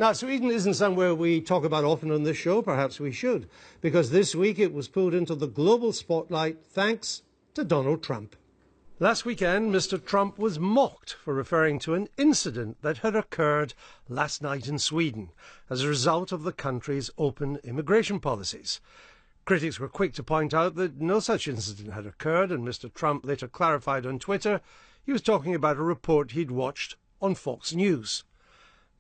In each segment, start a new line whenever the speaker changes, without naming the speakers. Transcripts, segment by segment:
Now, Sweden isn't somewhere we talk about often on this show. Perhaps we should, because this week it was pulled into the global spotlight thanks to Donald Trump. Last weekend, Mr. Trump was mocked for referring to an incident that had occurred last night in Sweden as a result of the country's open immigration policies. Critics were quick to point out that no such incident had occurred, and Mr. Trump later clarified on Twitter he was talking about a report he'd watched on Fox News.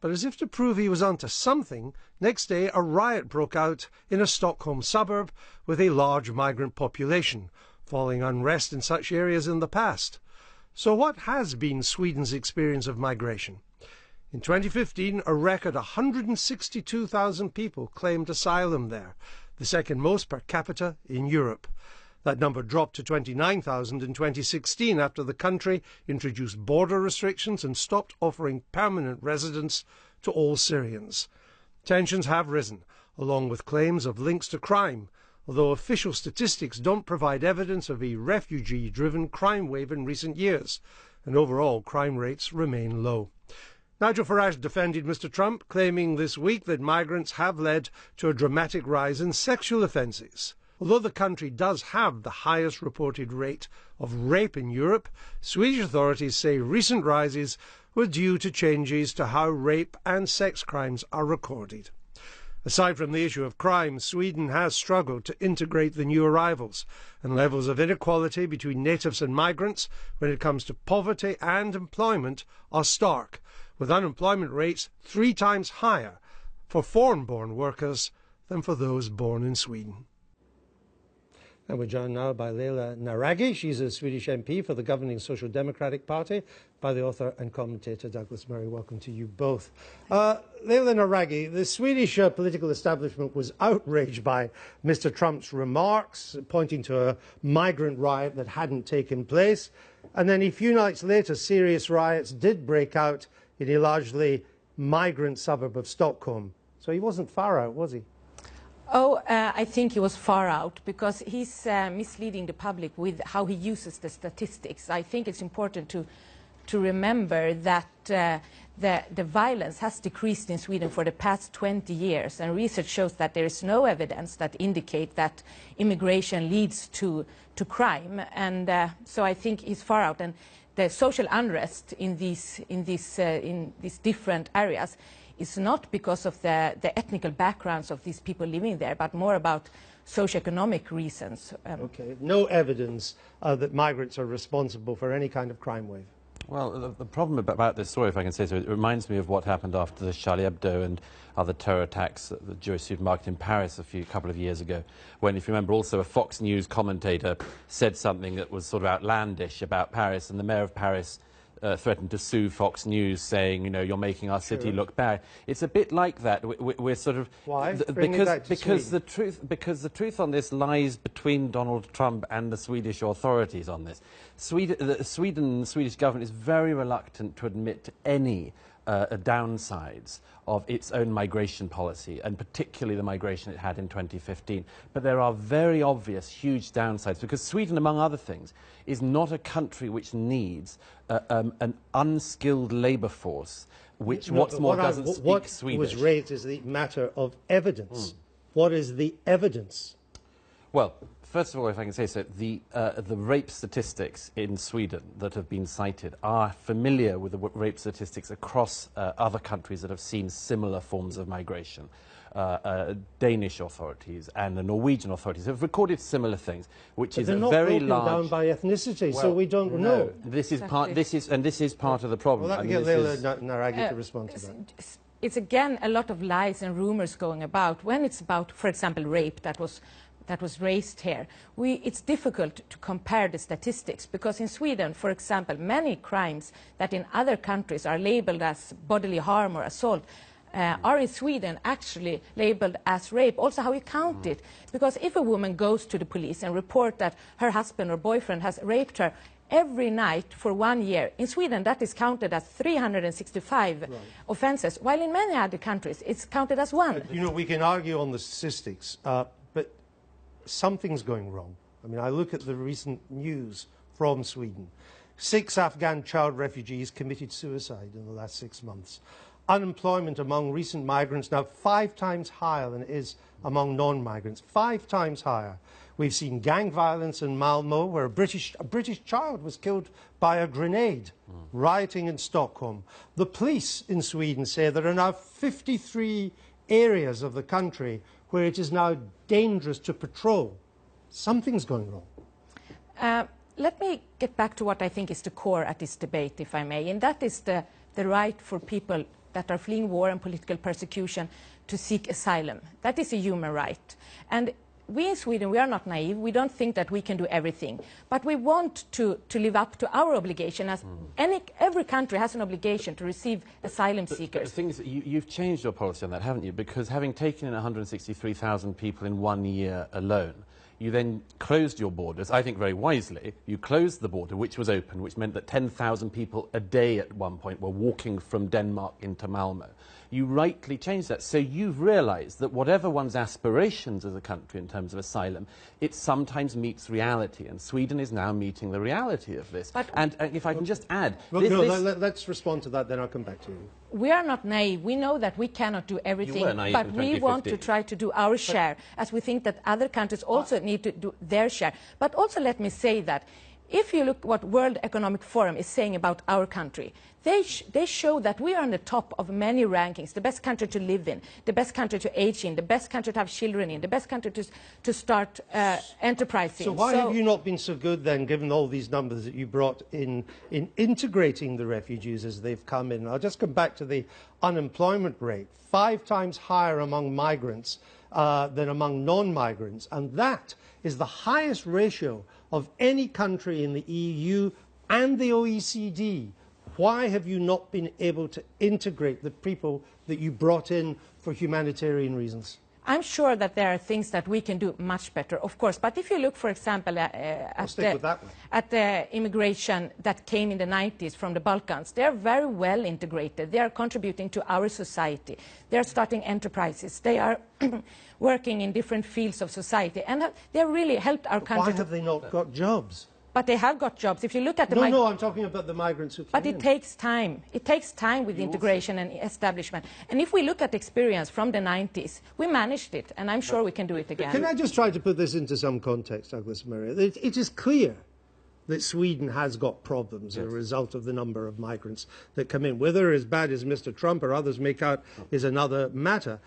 But as if to prove he was onto something, next day a riot broke out in a Stockholm suburb with a large migrant population, following unrest in such areas in the past. So what has been Sweden's experience of migration? In 2015, a record 162,000 people claimed asylum there, the second most per capita in Europe. That number dropped to 29,000 in 2016 after the country introduced border restrictions and stopped offering permanent residence to all Syrians. Tensions have risen, along with claims of links to crime, although official statistics don't provide evidence of a refugee-driven crime wave in recent years, and overall crime rates remain low. Nigel Farage defended Mr. Trump, claiming this week that migrants have led to a dramatic rise in sexual offences. Although the country does have the highest reported rate of rape in Europe, Swedish authorities say recent rises were due to changes to how rape and sex crimes are recorded. Aside from the issue of crime, Sweden has struggled to integrate the new arrivals, and levels of inequality between natives and migrants when it comes to poverty and employment are stark, with unemployment rates 3 times higher for foreign-born workers than for those born in Sweden. And we're joined now by Leila Naragi. She's a Swedish MP for the governing Social Democratic Party, by the author and commentator Douglas Murray. Welcome to you both. Leila Naragi, the Swedish political establishment was outraged by Mr. Trump's remarks, pointing to a migrant riot that hadn't taken place. And then a few nights later, serious riots did break out in a largely migrant suburb of Stockholm. So he wasn't far out, was he?
I think he was far out because he's misleading the public with how he uses the statistics. I think it's important to remember that the violence has decreased in Sweden for the past 20 years, and research shows that there is no evidence that indicate that immigration leads to crime. And so I think he's far out. And the social unrest in these different areas is not because of the ethnic backgrounds of these people living there, but more about socioeconomic reasons.
Okay, no evidence that migrants are responsible for any kind of crime wave.
Well, the problem about this story, if I can say so, it reminds me of what happened after the Charlie Hebdo and other terror attacks at the Jewish supermarket in Paris a couple of years ago, when, if you remember, also a Fox News commentator said something that was sort of outlandish about Paris, and the mayor of Paris threatened to sue Fox News, saying, you know, you're making our city look bad. It's a bit like that. We're sort of...
Why?
Because the truth on this lies between Donald Trump and the Swedish authorities on this. The Swedish government is very reluctant to admit to any downsides of its own migration policy, and particularly the migration it had in 2015. But there are very obvious, huge downsides, because Sweden, among other things, is not a country which needs an unskilled labour force, which, doesn't speak Swedish.
What was raised is the matter of evidence. What is the evidence?
Well, first of all, if I can say so, the rape statistics in Sweden that have been cited are familiar with the rape statistics across other countries that have seen similar forms of migration. Danish authorities and the Norwegian authorities have recorded similar things, which is a very large...
They're not broken down by ethnicity, so we don't know.
This is part of the problem.
Well, let me get Leila Naragi to respond to that.
It's again a lot of lies and rumours going about. When it's about, for example, rape that was raised here, it's difficult to compare the statistics, because in Sweden, for example, many crimes that in other countries are labelled as bodily harm or assault are in Sweden actually labelled as rape. Also how you count it, because if a woman goes to the police and report that her husband or boyfriend has raped her every night for 1 year, in Sweden that is counted as 365 offences, while in many other countries it's counted as 1.
You know, we can argue on the statistics, but something's going wrong. I mean, I look at the recent news from Sweden. 6 Afghan child refugees committed suicide in the last 6 months. unemployment among recent migrants now 5 times higher than it is among non-migrants, 5 times higher. We've seen gang violence in Malmo, where a British child was killed by a grenade, rioting in Stockholm. The police in Sweden say there are now 53 areas of the country where it is now dangerous to patrol. Something's going wrong.
Let me get back to what I think is the core at this debate, if I may, and that is the right for people that are fleeing war and political persecution to seek asylum. That is a human right. And we in Sweden, we are not naive. We don't think that we can do everything. But we want to live up to our obligation, as every country has an obligation to receive asylum seekers.
But the thing is that you've changed your policy on that, haven't you? Because having taken in 163,000 people in 1 year alone, you then closed your borders, I think very wisely. You closed the border, which was open, which meant that 10,000 people a day at one point were walking from Denmark into Malmo. You rightly changed that. So you've realised that whatever one's aspirations as a country in terms of asylum, it sometimes meets reality. And Sweden is now meeting the reality of this.
But
and if I can just add...
Well, let's respond to that, then I'll come back to you.
We are not naive. We know that we cannot do everything, but we want to try to do our share, as we think that other countries also need to do their share. But also let me say that if you look what World Economic Forum is saying about our country, they show that we are on the top of many rankings, the best country to live in, the best country to age in, the best country to have children in, the best country to start enterprising.
So why have you not been so good then, given all these numbers that you brought in integrating the refugees as they've come in? I'll just come back to the unemployment rate, 5 times higher among migrants than among non-migrants, and that is the highest ratio of any country in the EU and the OECD. Why have you not been able to integrate the people that you brought in for humanitarian reasons?
I'm sure that there are things that we can do much better, of course. But if you look, for example, at the immigration that came in the 90s from the Balkans, they are very well integrated. They are contributing to our society. They are starting enterprises. They are working in different fields of society. And they really helped our country.
Why have they not got jobs?
But they have got jobs. If you look at the
No, I'm talking about the migrants who came in.
But it takes time. It takes time with integration and establishment. And if we look at experience from the 90s, we managed it, and I'm sure we can do it again.
Can I just try to put this into some context, Douglas Murray? It is clear that Sweden has got problems as a result of the number of migrants that come in. Whether as bad as Mr. Trump or others make out is another matter.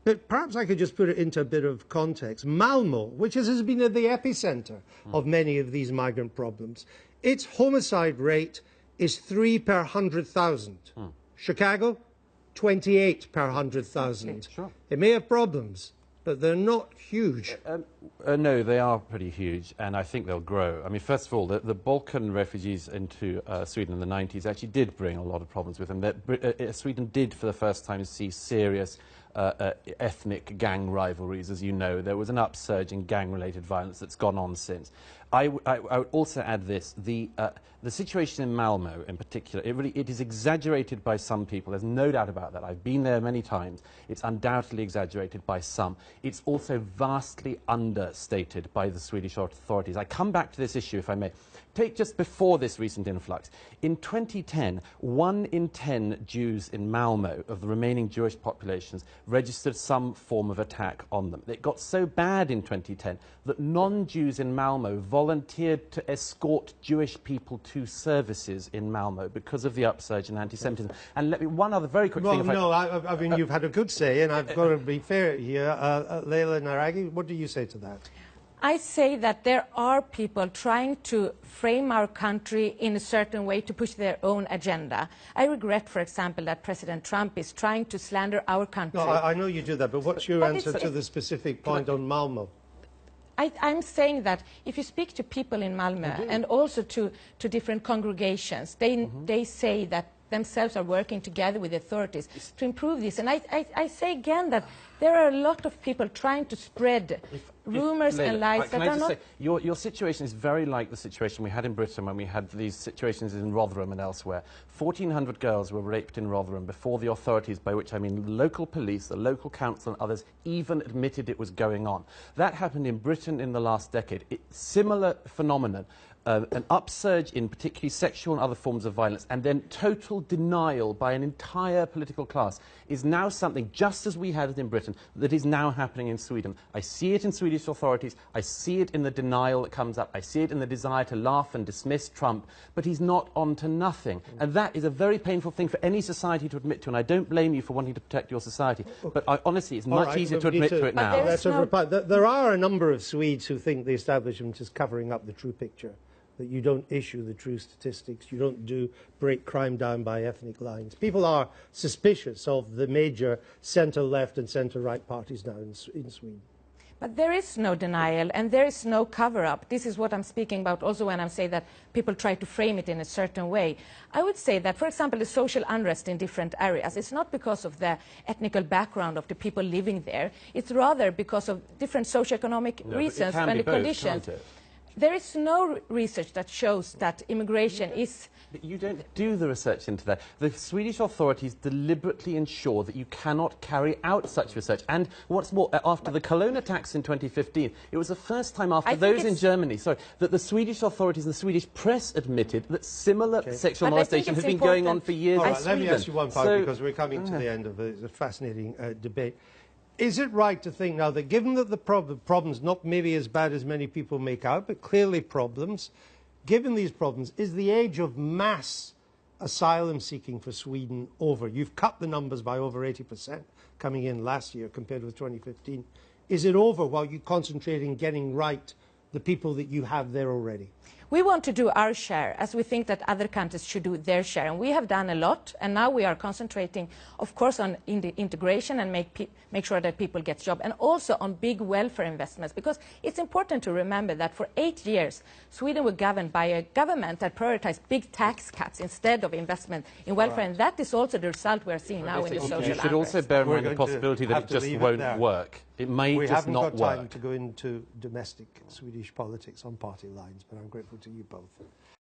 But perhaps I could just put it into a bit of context. Malmo, which has been at the epicenter of many of these migrant problems, its homicide rate is 3 per 100,000. Chicago, 28 per 100,000.
Sure.
It may have problems, but they're not huge.
No, they are pretty huge, and I think they'll grow. I mean, first of all, the Balkan refugees into Sweden in the 90s actually did bring a lot of problems with them. Sweden did, for the first time, see serious ethnic gang rivalries, as you know. There was an upsurge in gang-related violence that's gone on since. I would also add this. The situation in Malmo, in particular, it is exaggerated by some people. There's no doubt about that. I've been there many times. It's undoubtedly exaggerated by some. It's also vastly understated by the Swedish authorities. I come back to this issue, if I may. Take just before this recent influx. In 2010, 1 in 10 Jews in Malmo, of the remaining Jewish populations, registered some form of attack on them. It got so bad in 2010 that non-Jews in Malmo volunteered to escort Jewish people to services in Malmo because of the upsurge in anti-Semitism. And let me, one other very quick thing.
I mean, you've had a good say, and I've got to be fair here. Leila Naragi, what do you say to that?
I say that there are people trying to frame our country in a certain way to push their own agenda. I regret, for example, that President Trump is trying to slander our country.
No, I know you do that, but what's your answer to the specific point on Malmo?
I'm saying that if you speak to people in Malmö and also to different congregations, they say that themselves are working together with the authorities to improve this. And I say again that there are a lot of people trying to spread rumours and lies that are not...
Say, your situation is very like the situation we had in Britain when we had these situations in Rotherham and elsewhere. 1,400 girls were raped in Rotherham before the authorities, by which I mean the local police, the local council and others, even admitted it was going on. That happened in Britain in the last decade. Similar phenomenon. an upsurge in particularly sexual and other forms of violence, and then total denial by an entire political class is now something, just as we had it in Britain, that is now happening in Sweden. I see it in Swedish authorities, I see it in the denial that comes up, I see it in the desire to laugh and dismiss Trump, but he's not on to nothing. And that is a very painful thing for any society to admit to, and I don't blame you for wanting to protect your society, but honestly, it's much easier to admit to it now.
There are a number of Swedes who think the establishment is covering up the true picture, that you don't issue the true statistics, you don't break crime down by ethnic lines. People are suspicious of the major centre-left and centre-right parties now in Sweden.
But there is no denial and there is no cover-up. This is what I'm speaking about also when I say that people try to frame it in a certain way. I would say that, for example, the social unrest in different areas, it's not because of the ethnical background of the people living there. It's rather because of different socioeconomic reasons and the conditions. There is no research that shows that immigration is...
But you don't do the research into that. The Swedish authorities deliberately ensure that you cannot carry out such research. And what's more, after the Cologne attacks in 2015, it was the first time after those in Germany, that the Swedish authorities and the Swedish press admitted that similar sexual molestation has been going on for years in Sweden.
Let me ask you one part, because we're coming to the end of a fascinating debate. Is it right to think now that, given that the problems not maybe as bad as many people make out, but clearly problems, given these problems, is the age of mass asylum seeking for Sweden over? You've cut the numbers by over 80% coming in last year compared with 2015. Is it over while you concentrate in getting right the people that you have there already?
We want to do our share, as we think that other countries should do their share. And we have done a lot, and now we are concentrating, of course, on integration and make sure that people get jobs, and also on big welfare investments. Because it's important to remember that for 8 years, Sweden was governed by a government that prioritized big tax cuts instead of investment in welfare. And that is also the result we are seeing now in the social unrest.
You should also bear in mind the possibility that it just won't work. It may just not work.
We haven't got time to go into domestic Swedish politics on party lines, but I'm grateful to you both.